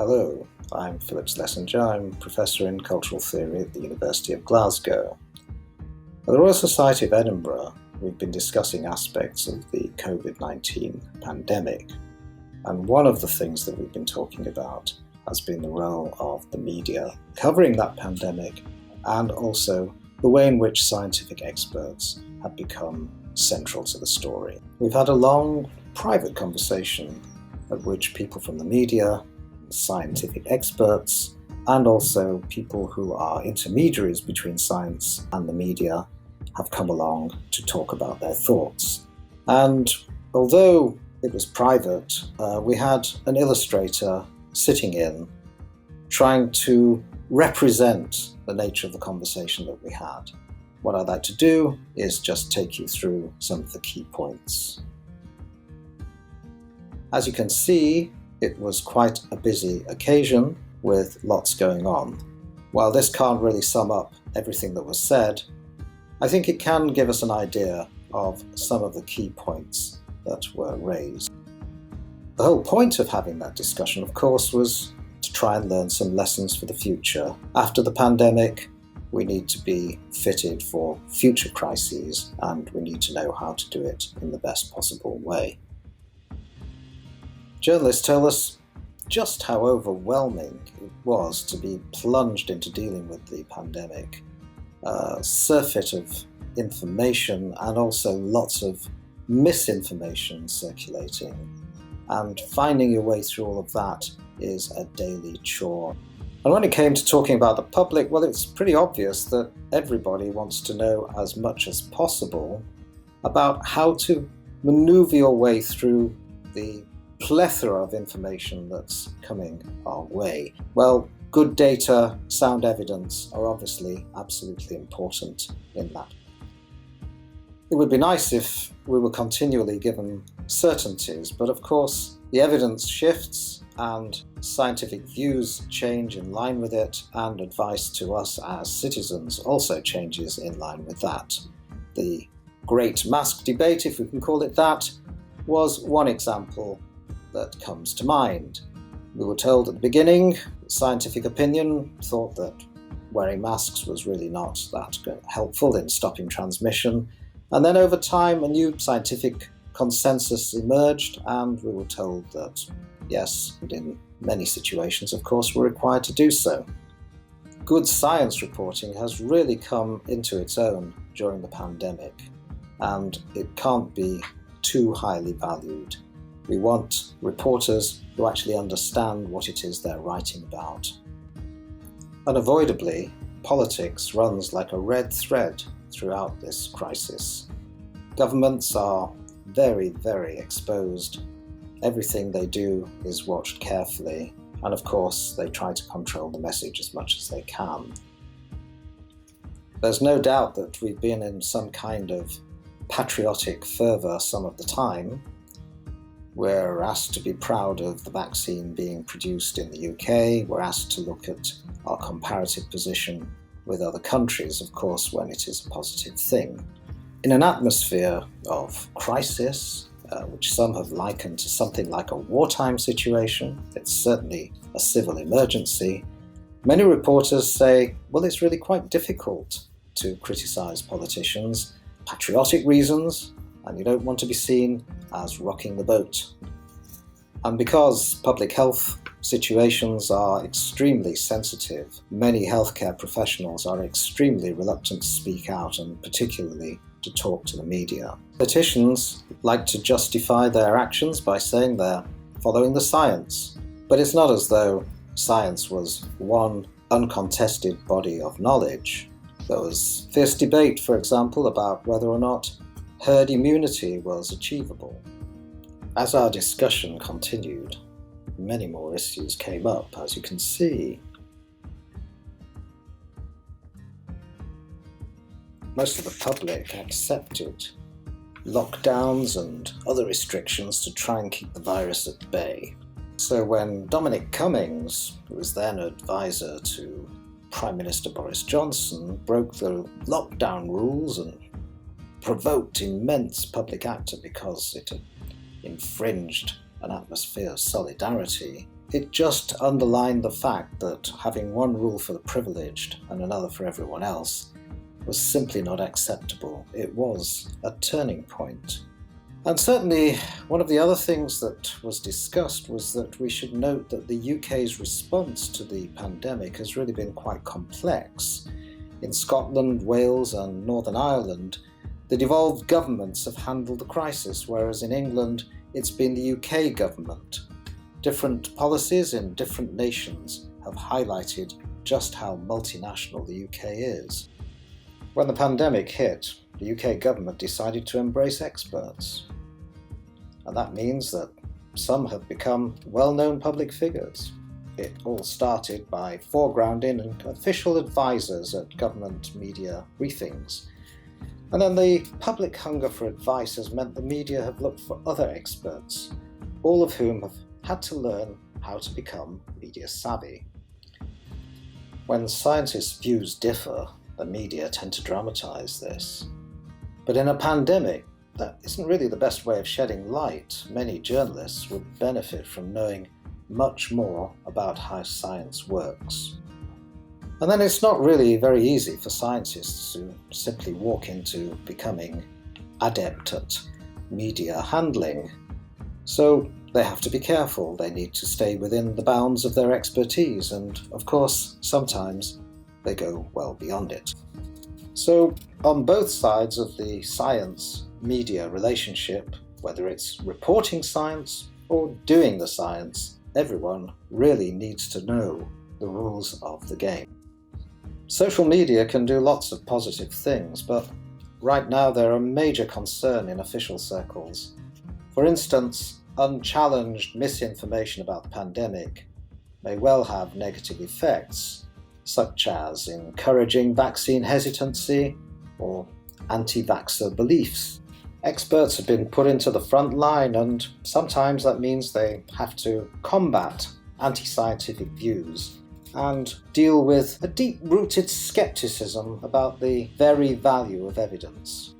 Hello, I'm Philip Schlesinger. I'm Professor in Cultural Theory at the University of Glasgow. At the Royal Society of Edinburgh, we've been discussing aspects of the COVID-19 pandemic, and one of the things that we've been talking about has been the role of the media covering that pandemic, and also the way in which scientific experts have become central to the story. We've had a long private conversation at which people from the media, scientific experts, and also people who are intermediaries between science and the media have come along to talk about their thoughts. And although it was private, we had an illustrator sitting in trying to represent the nature of the conversation that we had. What I'd like to do is just take you through some of the key points. As you can see, it was quite a busy occasion with lots going on. While this can't really sum up everything that was said, I think it can give us an idea of some of the key points that were raised. The whole point of having that discussion, of course, was to try and learn some lessons for the future. After the pandemic, we need to be fitted for future crises, and we need to know how to do it in the best possible way. Journalists tell us just how overwhelming it was to be plunged into dealing with the pandemic. A surfeit of information and also lots of misinformation circulating. And finding your way through all of that is a daily chore. And when it came to talking about the public, well, it's pretty obvious that everybody wants to know as much as possible about how to maneuver your way through the plethora of information that's coming our way. Well, good data, sound evidence are obviously absolutely important in that. It would be nice if we were continually given certainties, but of course the evidence shifts and scientific views change in line with it, and advice to us as citizens also changes in line with that. The Great Mask Debate, if we can call it that, was one example that comes to mind. We were told at the beginning, scientific opinion thought that wearing masks was really not that helpful in stopping transmission, and then over time a new scientific consensus emerged, and we were told that yes, and in many situations of course we're required to do so. Good science reporting has really come into its own during the pandemic, and it can't be too highly valued. We want reporters who actually understand what it is they're writing about. Unavoidably, politics runs like a red thread throughout this crisis. Governments are very, very exposed. Everything they do is watched carefully, and of course they try to control the message as much as they can. There's no doubt that we've been in some kind of patriotic fervour some of the time. We're asked to be proud of the vaccine being produced in the UK. We're asked to look at our comparative position with other countries, of course, when it is a positive thing. In an atmosphere of crisis, which some have likened to something like a wartime situation, it's certainly a civil emergency, many reporters say, well, it's really quite difficult to criticise politicians, patriotic reasons, and you don't want to be seen as rocking the boat. And because public health situations are extremely sensitive, many healthcare professionals are extremely reluctant to speak out, and particularly to talk to the media. Politicians like to justify their actions by saying they're following the science, but it's not as though science was one uncontested body of knowledge. There was fierce debate, for example, about whether or not herd immunity was achievable. As our discussion continued, many more issues came up, as you can see. Most of the public accepted lockdowns and other restrictions to try and keep the virus at bay. So when Dominic Cummings, who was then advisor to Prime Minister Boris Johnson, broke the lockdown rules and provoked immense public actor because it had infringed an atmosphere of solidarity, it just underlined the fact that having one rule for the privileged and another for everyone else was simply not acceptable. It was a turning point. And certainly, one of the other things that was discussed was that we should note that the UK's response to the pandemic has really been quite complex. In Scotland, Wales, and Northern Ireland, the devolved governments have handled the crisis, whereas in England, it's been the UK government. Different policies in different nations have highlighted just how multinational the UK is. When the pandemic hit, the UK government decided to embrace experts. And that means that some have become well-known public figures. It all started by foregrounding official advisors at government media briefings. And then the public hunger for advice has meant the media have looked for other experts, all of whom have had to learn how to become media savvy. When scientists' views differ, the media tend to dramatize this. But in a pandemic, that isn't really the best way of shedding light. Many journalists would benefit from knowing much more about how science works. And then it's not really very easy for scientists to simply walk into becoming adept at media handling. So they have to be careful. They need to stay within the bounds of their expertise, and of course, sometimes they go well beyond it. So on both sides of the science-media relationship, whether it's reporting science or doing the science, everyone really needs to know the rules of the game. Social media can do lots of positive things, but right now they're a major concern in official circles. For instance, unchallenged misinformation about the pandemic may well have negative effects, such as encouraging vaccine hesitancy or anti-vaxxer beliefs. Experts have been put into the front line, and sometimes that means they have to combat anti-scientific views and deal with a deep-rooted skepticism about the very value of evidence.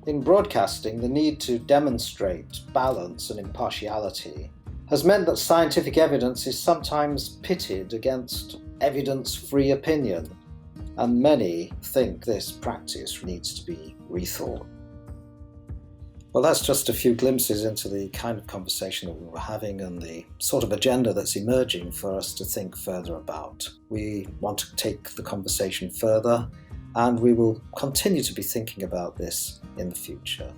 In broadcasting, the need to demonstrate balance and impartiality has meant that scientific evidence is sometimes pitted against evidence-free opinion, and many think this practice needs to be rethought. Well, that's just a few glimpses into the kind of conversation that we were having and the sort of agenda that's emerging for us to think further about. We want to take the conversation further, and we will continue to be thinking about this in the future.